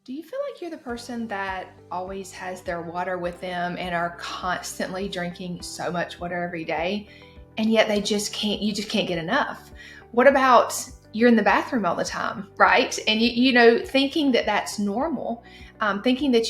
Do you feel like you're the person that always has their water with them and are constantly drinking so much water every day, and yet you just can't get enough? What about you're in the bathroom all the time, right? And thinking that that's normal, thinking that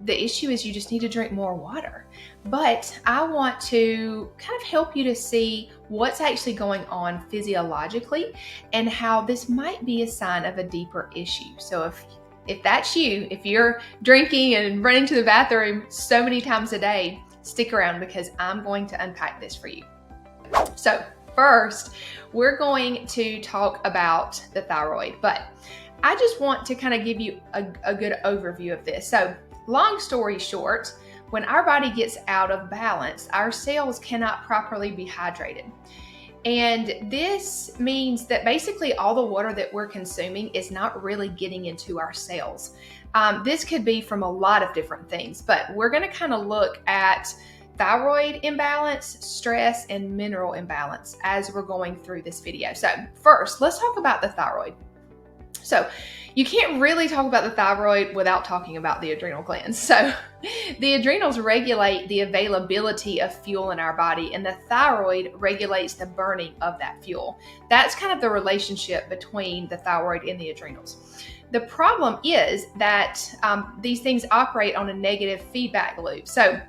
the issue is you just need to drink more water. But I want to kind of help you to see what's actually going on physiologically and how this might be a sign of a deeper issue. So if that's you, if you're drinking and running to the bathroom so many times a day, stick around because I'm going to unpack this for you. So first, we're going to talk about the thyroid, but I just want to kind of give you a good overview of this. So long story short, when our body gets out of balance, our cells cannot properly be hydrated. And this means that basically all the water that we're consuming is not really getting into our cells. This could be from a lot of different things, but we're going to kind of look at thyroid imbalance, stress, and mineral imbalance as we're going through this video. So first, let's talk about the thyroid. So you can't really talk about the thyroid without talking about the adrenal glands. So the adrenals regulate the availability of fuel in our body, and the thyroid regulates the burning of that fuel. That's kind of the relationship between the thyroid and the adrenals. The problem is that these things operate on a negative feedback loop. So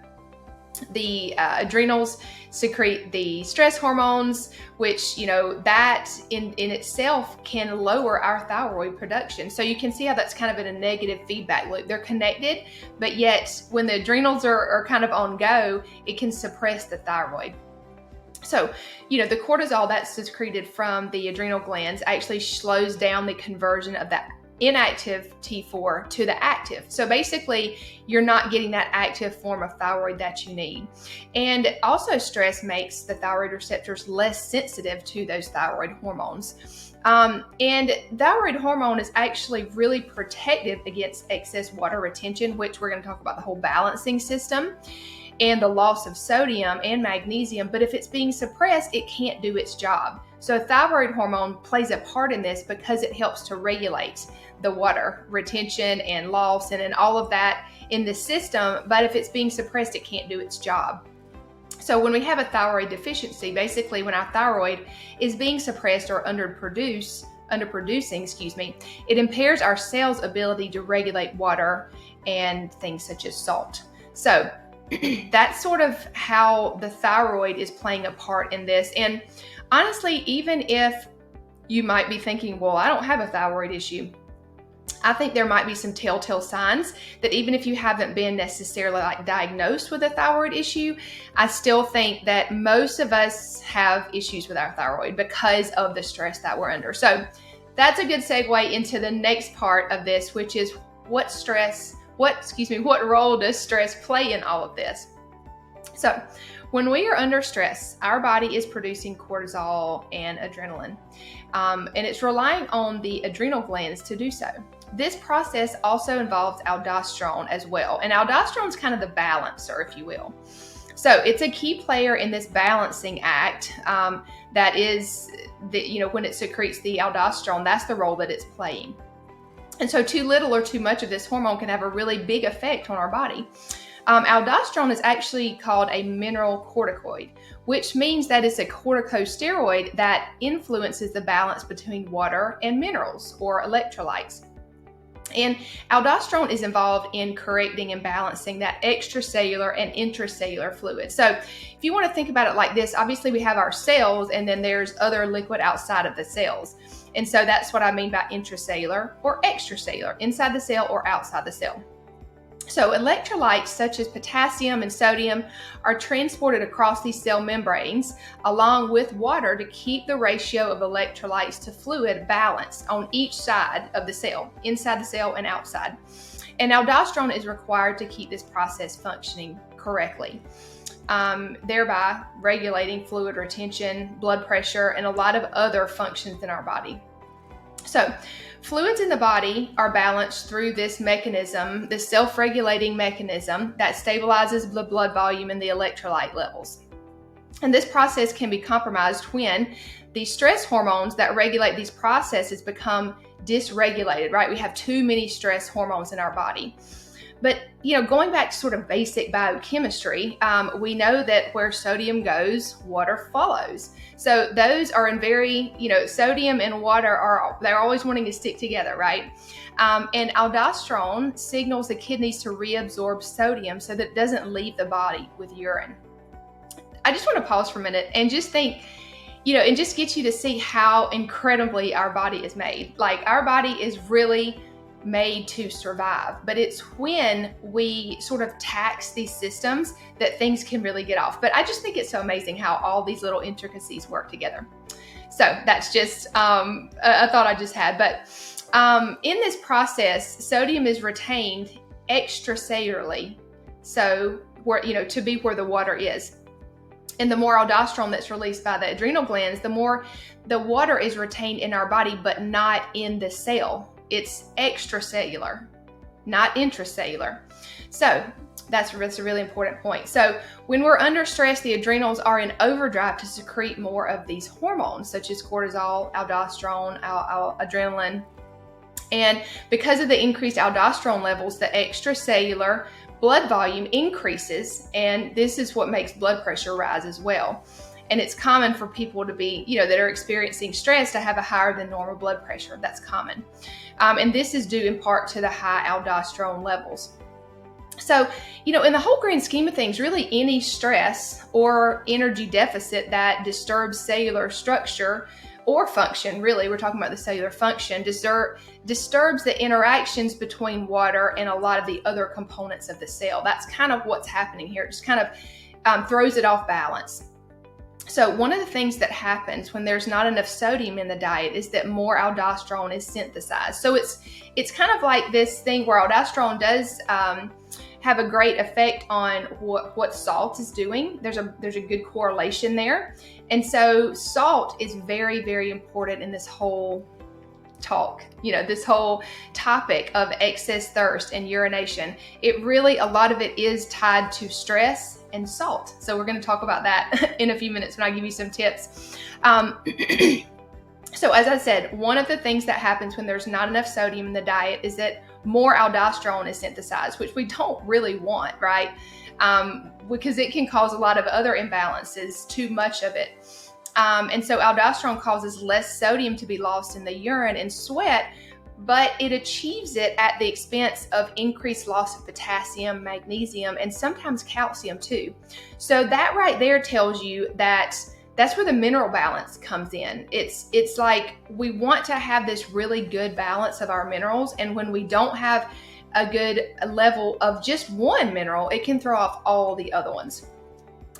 the adrenals secrete the stress hormones, which, that in itself can lower our thyroid production. So you can see how that's kind of in a negative feedback loop. They're connected, but yet when the adrenals are kind of on go, it can suppress the thyroid. So, the cortisol that's secreted from the adrenal glands actually slows down the conversion of that inactive T4 to the active. So basically, you're not getting that active form of thyroid that you need. And also stress makes the thyroid receptors less sensitive to those thyroid hormones. And thyroid hormone is actually really protective against excess water retention, which we're going to talk about the whole balancing system and the loss of sodium and magnesium. But if it's being suppressed, it can't do its job. So thyroid hormone plays a part in this because it helps to regulate the water retention and loss and all of that in the system. But if it's being suppressed, it can't do its job. So when we have a thyroid deficiency, basically when our thyroid is being suppressed or underproducing, it impairs our cells' ability to regulate water and things such as salt. So that's sort of how the thyroid is playing a part in this. And honestly, even if you might be thinking, well, I don't have a thyroid issue, I think there might be some telltale signs that even if you haven't been necessarily diagnosed with a thyroid issue, I still think that most of us have issues with our thyroid because of the stress that we're under. So that's a good segue into the next part of this, which is what role does stress play in all of this? So when we are under stress, our body is producing cortisol and adrenaline, and it's relying on the adrenal glands to do so. This process also involves aldosterone as well, and aldosterone is kind of the balancer, if you will. So it's a key player in this balancing act. That is, when it secretes the aldosterone, that's the role that it's playing. And so too little or too much of this hormone can have a really big effect on our body. Aldosterone is actually called a mineral corticoid, which means that it's a corticosteroid that influences the balance between water and minerals or electrolytes. And aldosterone is involved in correcting and balancing that extracellular and intracellular fluid. So if you want to think about it like this, obviously we have our cells and then there's other liquid outside of the cells. And so that's what I mean by intracellular or extracellular, inside the cell or outside the cell. So electrolytes such as potassium and sodium are transported across these cell membranes along with water to keep the ratio of electrolytes to fluid balanced on each side of the cell, inside the cell and outside. And aldosterone is required to keep this process functioning correctly, thereby regulating fluid retention, blood pressure, and a lot of other functions in our body. So fluids in the body are balanced through this mechanism, this self-regulating mechanism that stabilizes the blood volume and the electrolyte levels. And this process can be compromised when the stress hormones that regulate these processes become dysregulated, right? We have too many stress hormones in our body. But, going back to sort of basic biochemistry, we know that where sodium goes, water follows. So those are in very, sodium and water they're always wanting to stick together, right? And aldosterone signals the kidneys to reabsorb sodium so that it doesn't leave the body with urine. I just want to pause for a minute and just think, and just get you to see how incredibly our body is made. Like, our body is really made to survive, but it's when we sort of tax these systems that things can really get off. But I just think it's so amazing how all these little intricacies work together. So that's just a thought I just had. But in this process, sodium is retained extracellularly, so to be where the water is. And the more aldosterone that's released by the adrenal glands, the more the water is retained in our body, but not in the cell. It's extracellular, not intracellular. So that's a really important point. So when we're under stress, the adrenals are in overdrive to secrete more of these hormones, such as cortisol, aldosterone, adrenaline. And because of the increased aldosterone levels, the extracellular blood volume increases, and this is what makes blood pressure rise as well. And it's common for people to be, that are experiencing stress to have a higher than normal blood pressure. That's common. And this is due in part to the high aldosterone levels. So, in the whole grand scheme of things, really any stress or energy deficit that disturbs cellular structure or function, really, we're talking about the cellular function, disturbs the interactions between water and a lot of the other components of the cell. That's kind of what's happening here. It just kind of throws it off balance. So one of the things that happens when there's not enough sodium in the diet is that more aldosterone is synthesized. So it's kind of like this thing where aldosterone does have a great effect on what salt is doing. There's a good correlation there. And so salt is very, very important in this whole talk, this whole topic of excess thirst and urination. A lot of it is tied to stress and salt. So we're going to talk about that in a few minutes when I give you some tips. So as I said, one of the things that happens when there's not enough sodium in the diet is that more aldosterone is synthesized, which we don't really want, right? Because it can cause a lot of other imbalances, too much of it. And so aldosterone causes less sodium to be lost in the urine and sweat, but it achieves it at the expense of increased loss of potassium, magnesium, and sometimes calcium too. So that right there tells you that that's where the mineral balance comes in. It's like we want to have this really good balance of our minerals, and when we don't have a good level of just one mineral, it can throw off all the other ones.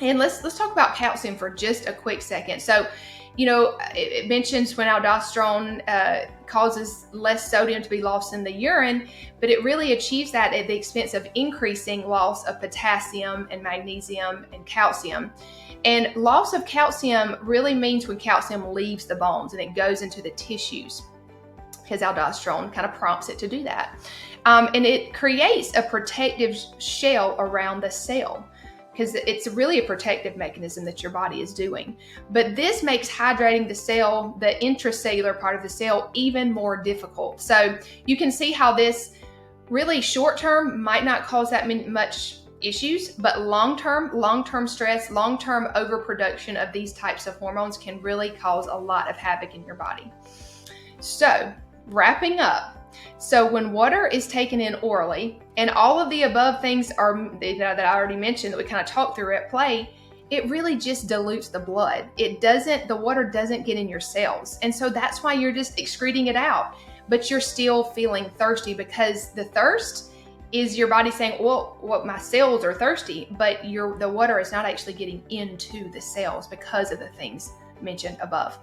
And let's talk about calcium for just a quick second. So, it mentions when aldosterone causes less sodium to be lost in the urine, but it really achieves that at the expense of increasing loss of potassium and magnesium and calcium. And loss of calcium really means when calcium leaves the bones and it goes into the tissues, because aldosterone kind of prompts it to do that. And it creates a protective shell around the cell, because it's really a protective mechanism that your body is doing. But this makes hydrating the cell, the intracellular part of the cell, even more difficult. So you can see how this really short-term might not cause that much issues, but long-term stress, long-term overproduction of these types of hormones can really cause a lot of havoc in your body. So wrapping up, so when water is taken in orally, and all of the above things are that I already mentioned that we kind of talked through at play, it really just dilutes the blood. The water doesn't get in your cells. And so that's why you're just excreting it out, but you're still feeling thirsty, because the thirst is your body saying, well, my cells are thirsty, but the water is not actually getting into the cells because of the things mentioned above.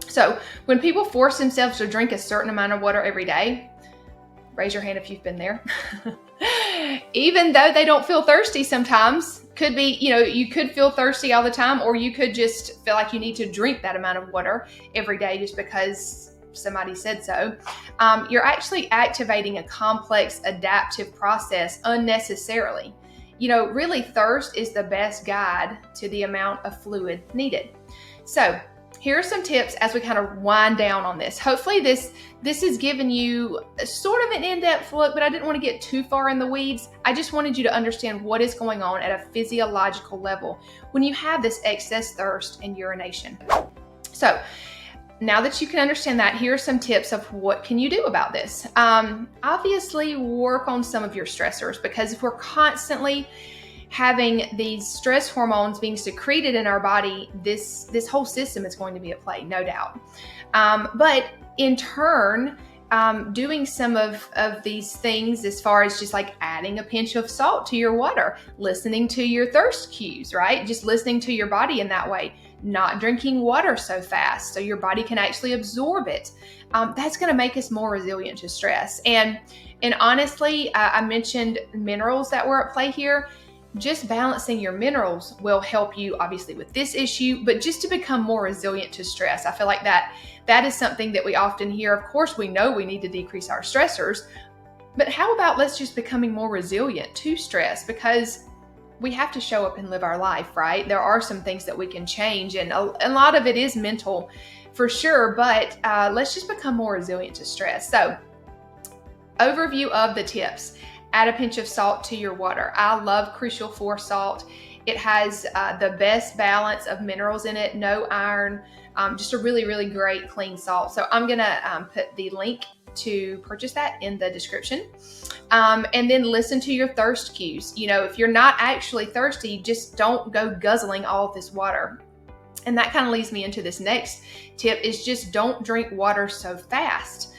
So when people force themselves to drink a certain amount of water every day, raise your hand if you've been there. Even though they don't feel thirsty sometimes, could be, you could feel thirsty all the time, or you could just feel like you need to drink that amount of water every day just because somebody said so. You're actually activating a complex adaptive process unnecessarily. Really thirst is the best guide to the amount of fluid needed. So here are some tips as we kind of wind down on this. Hopefully this has given you sort of an in-depth look, but I didn't want to get too far in the weeds. I just wanted you to understand what is going on at a physiological level when you have this excess thirst and urination. So now that you can understand that, here are some tips of what can you do about this. Obviously, work on some of your stressors, because if we're constantly having these stress hormones being secreted in our body, this whole system is going to be at play, no doubt. But in turn, doing some of these things, as far as just like adding a pinch of salt to your water, listening to your thirst cues, right? Just listening to your body in that way, not drinking water so fast so your body can actually absorb it. That's going to make us more resilient to stress. And honestly, I mentioned minerals that were at play here. Just balancing your minerals will help you, obviously, with this issue, but just to become more resilient to stress. I feel like that is something that we often hear. Of course, we know we need to decrease our stressors, but how about let's just becoming more resilient to stress? Because we have to show up and live our life, right? There are some things that we can change, and a lot of it is mental for sure, but let's just become more resilient to stress. So, overview of the tips. Add a pinch of salt to your water. I love Crucial 4 salt. It has the best balance of minerals in it, no iron, just a really, really great clean salt. So I'm gonna put the link to purchase that in the description. And then listen to your thirst cues. You know, if you're not actually thirsty, just don't go guzzling all of this water. And that kind of leads me into this next tip, is just don't drink water so fast.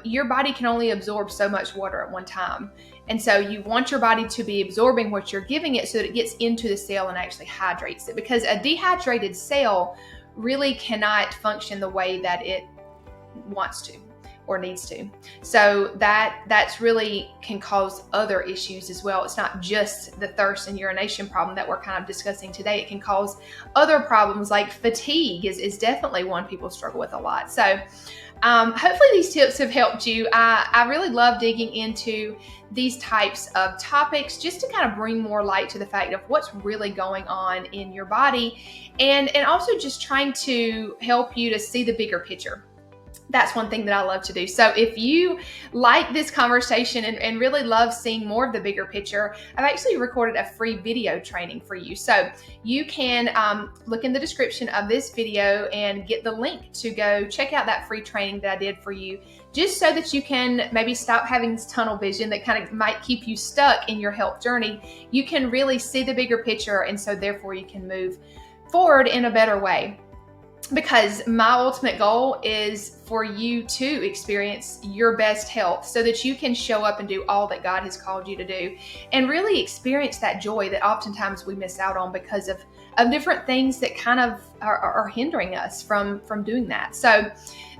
Your body can only absorb so much water at one time. And so you want your body to be absorbing what you're giving it so that it gets into the cell and actually hydrates it, because a dehydrated cell really cannot function the way that it wants to or needs to. So that's really can cause other issues as well. It's not just the thirst and urination problem that we're kind of discussing today. It can cause other problems, like fatigue is definitely one people struggle with a lot. So hopefully these tips have helped you. I really love digging into these types of topics just to kind of bring more light to the fact of what's really going on in your body, and also just trying to help you to see the bigger picture. That's one thing that I love to do. So if you like this conversation and really love seeing more of the bigger picture, I've actually recorded a free video training for you. So you can look in the description of this video and get the link to go check out that free training that I did for you, just so that you can maybe stop having this tunnel vision that kind of might keep you stuck in your health journey. You can really see the bigger picture, and so therefore you can move forward in a better way. Because my ultimate goal is for you to experience your best health so that you can show up and do all that God has called you to do, and really experience that joy that oftentimes we miss out on because of different things that kind of are hindering us from doing that. So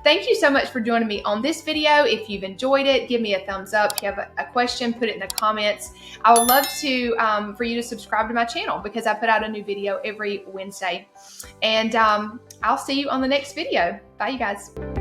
thank you so much for joining me on this video. If you've enjoyed it, give me a thumbs up. If you have a question, put it in the comments. I would love to for you to subscribe to my channel, because I put out a new video every Wednesday. And I'll see you on the next video. Bye, you guys.